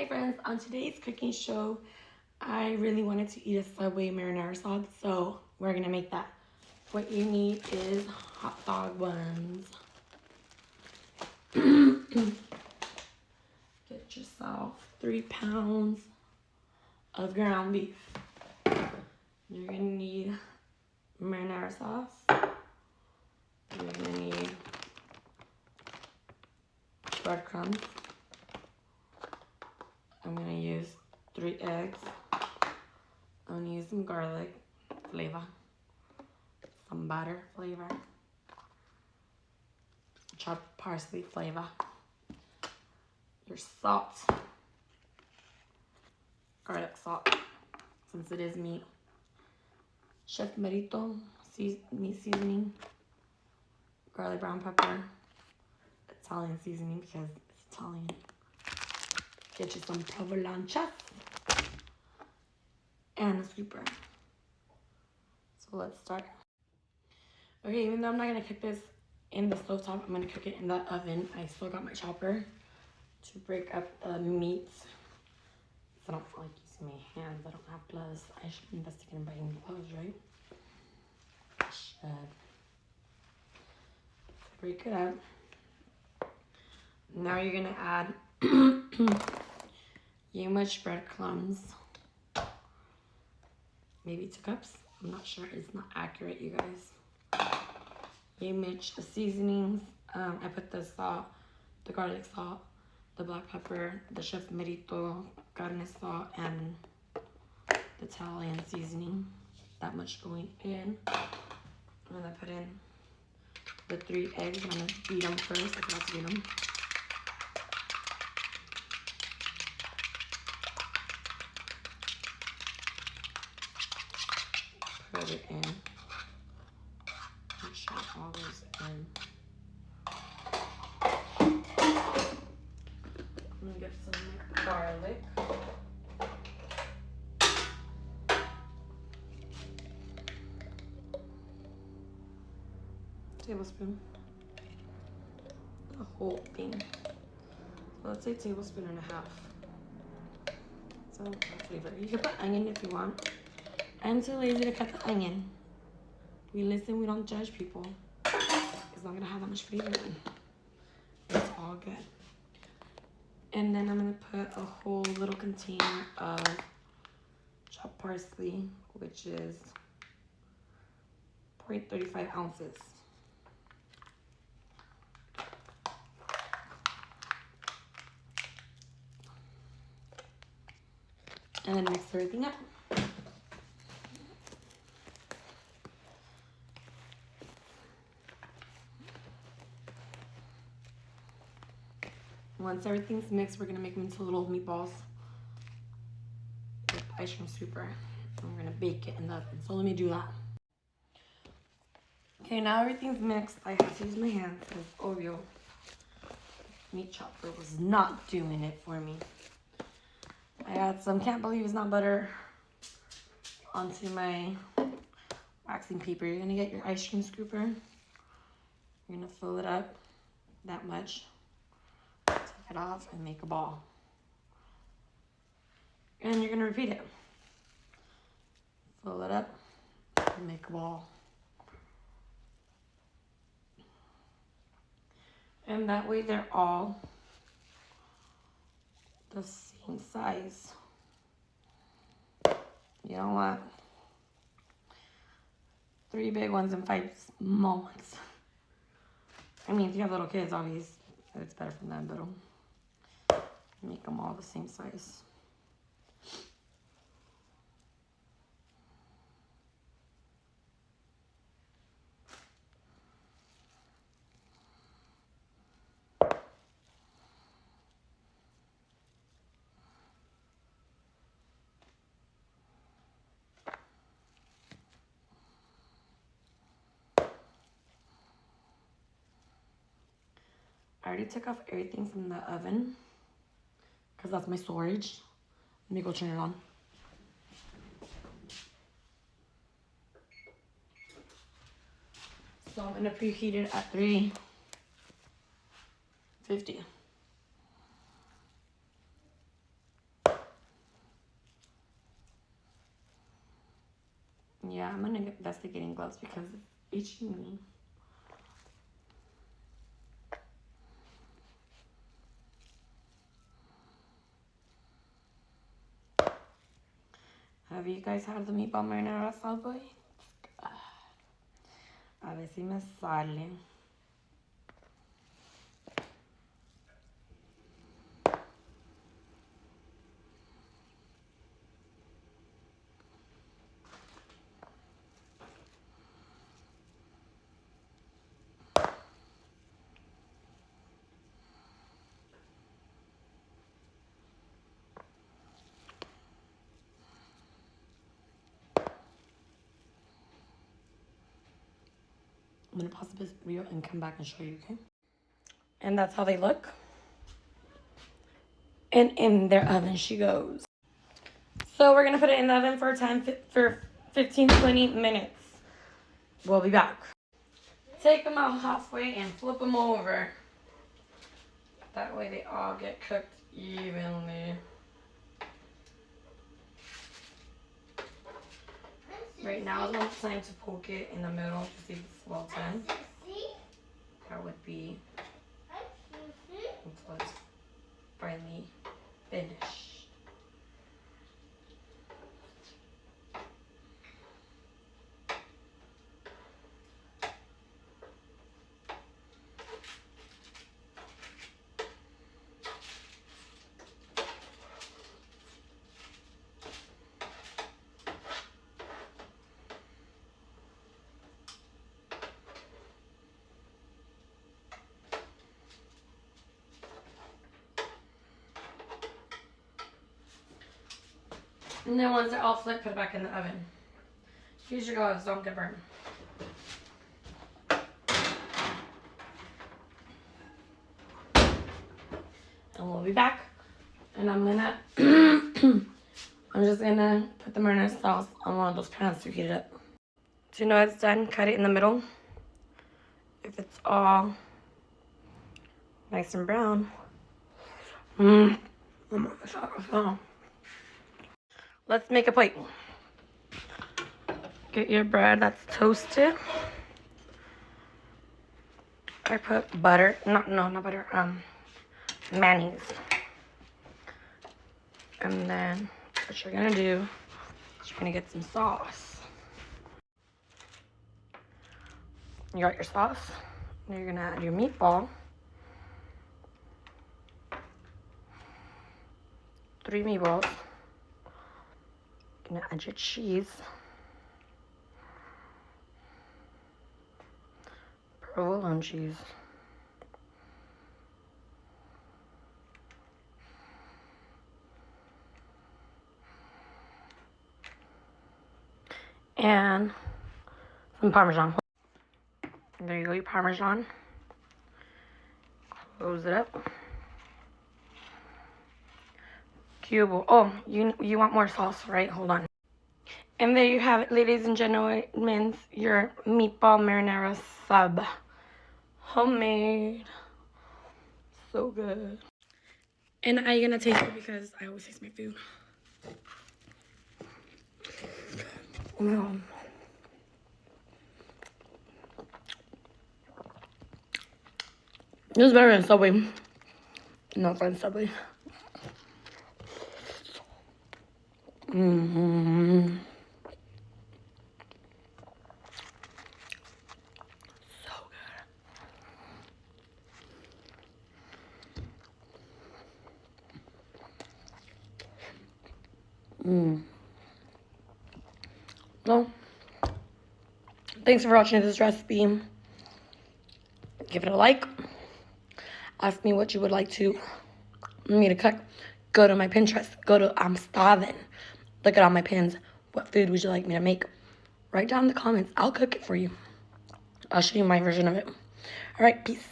Hi friends, on today's cooking show, I really wanted to eat a Subway marinara sauce, so we're gonna make that. What you need is hot dog buns. Get yourself 3 pounds of ground beef. You're gonna need marinara sauce. You're gonna need breadcrumbs. I'm gonna use 3 eggs. I'm gonna use some garlic flavor, some butter flavor, chopped parsley flavor, your salt, garlic salt, since it is meat, chef mérito meat seasoning, garlic brown pepper, Italian seasoning because it's Italian. Get you some provolone and a sweeper. So let's start. Okay, even though I'm not gonna cook this in the stovetop, I'm gonna cook it in the oven. I still got my chopper to break up the meats. So I don't feel like using my hands. I don't have gloves. I should invest in buying gloves, right? I should. Break it up. Now you're gonna add you much breadcrumbs. Maybe 2 cups. I'm not sure. It's not accurate, you guys. You mix the seasonings. I put the salt, the garlic salt, the black pepper, the chef mérito, carne salt, and the Italian seasoning. That much going in. I'm gonna put in the 3 eggs. I'm gonna beat them first. I forgot to beat them. Put it in. Make sure all goes in. I'm gonna get some garlic. Tablespoon. The whole thing. So let's say 1.5 tablespoons. So flavor. You can put onion if you want. I'm too lazy to cut the onion. We listen, we don't judge people. It's not gonna have that much flavor in. It's all good. And then I'm gonna put a whole little container of chopped parsley, which is 0.35 ounces. And then mix everything up. Once everything's mixed, we're gonna make them into little meatballs with ice cream scooper. And we're gonna bake it in the oven. So let me do that. Okay, now everything's mixed. I have to use my hands because Oreo meat chopper was not doing it for me. I add some, can't believe it's not butter, onto my waxing paper. You're gonna get your ice cream scooper. You're gonna fill it up that much. Take it off and make a ball. And you're gonna repeat it. Fill it up and make a ball. And that way they're all the same size. You know what? 3 big ones and 5 small ones. I mean, if you have little kids, obviously, it's better for them, but make them all the same size. I already took off everything from the oven because that's my storage. Let me go turn it on. So I'm gonna preheat it at 350. Yeah, I'm gonna investigate getting gloves because it's itching me. Have you guys had the meatball marinara salsa? A ver si me sale. I'm gonna pause this video and come back and show you, okay? And that's how they look. And in their oven she goes. So we're gonna put it in the oven for 15-20 minutes. We'll be back. Take them out halfway and flip them over. That way they all get cooked evenly. Right now is not time to poke it in the middle to see if it's well done. That would be until it's finally finished. And then once they're all flipped, put it back in the oven. Use your gloves, don't get burned. And we'll be back. And I'm gonna, I'm just gonna put the marinara sauce on one of those pans to heat it up. So you know it's done, cut it in the middle. If it's all nice and brown. Oh my gosh. Let's make a plate. Get your bread that's toasted. I put butter, not butter, mayonnaise. And then what you're gonna do is you're gonna get some sauce. You got your sauce. Now you're gonna add your meatball. 3 meatballs. Gonna add your cheese, provolone cheese, and some Parmesan. There you go, your Parmesan. Close it up. Cube. Oh, you want more sauce, right? Hold on. And there you have it, ladies and gentlemen, your meatball marinara sub. Homemade. So good. And I'm gonna taste it because I always taste my food. This is better than Subway. No fun Subway. Mm-hmm. So good. Well, thanks for watching this recipe. Give it a like. Ask me what you would like me to cook. Go to my Pinterest. Go to I'm Starving. Look at all my pins. What food would you like me to make? Write down in the comments. I'll cook it for you. I'll show you my version of it. All right, peace.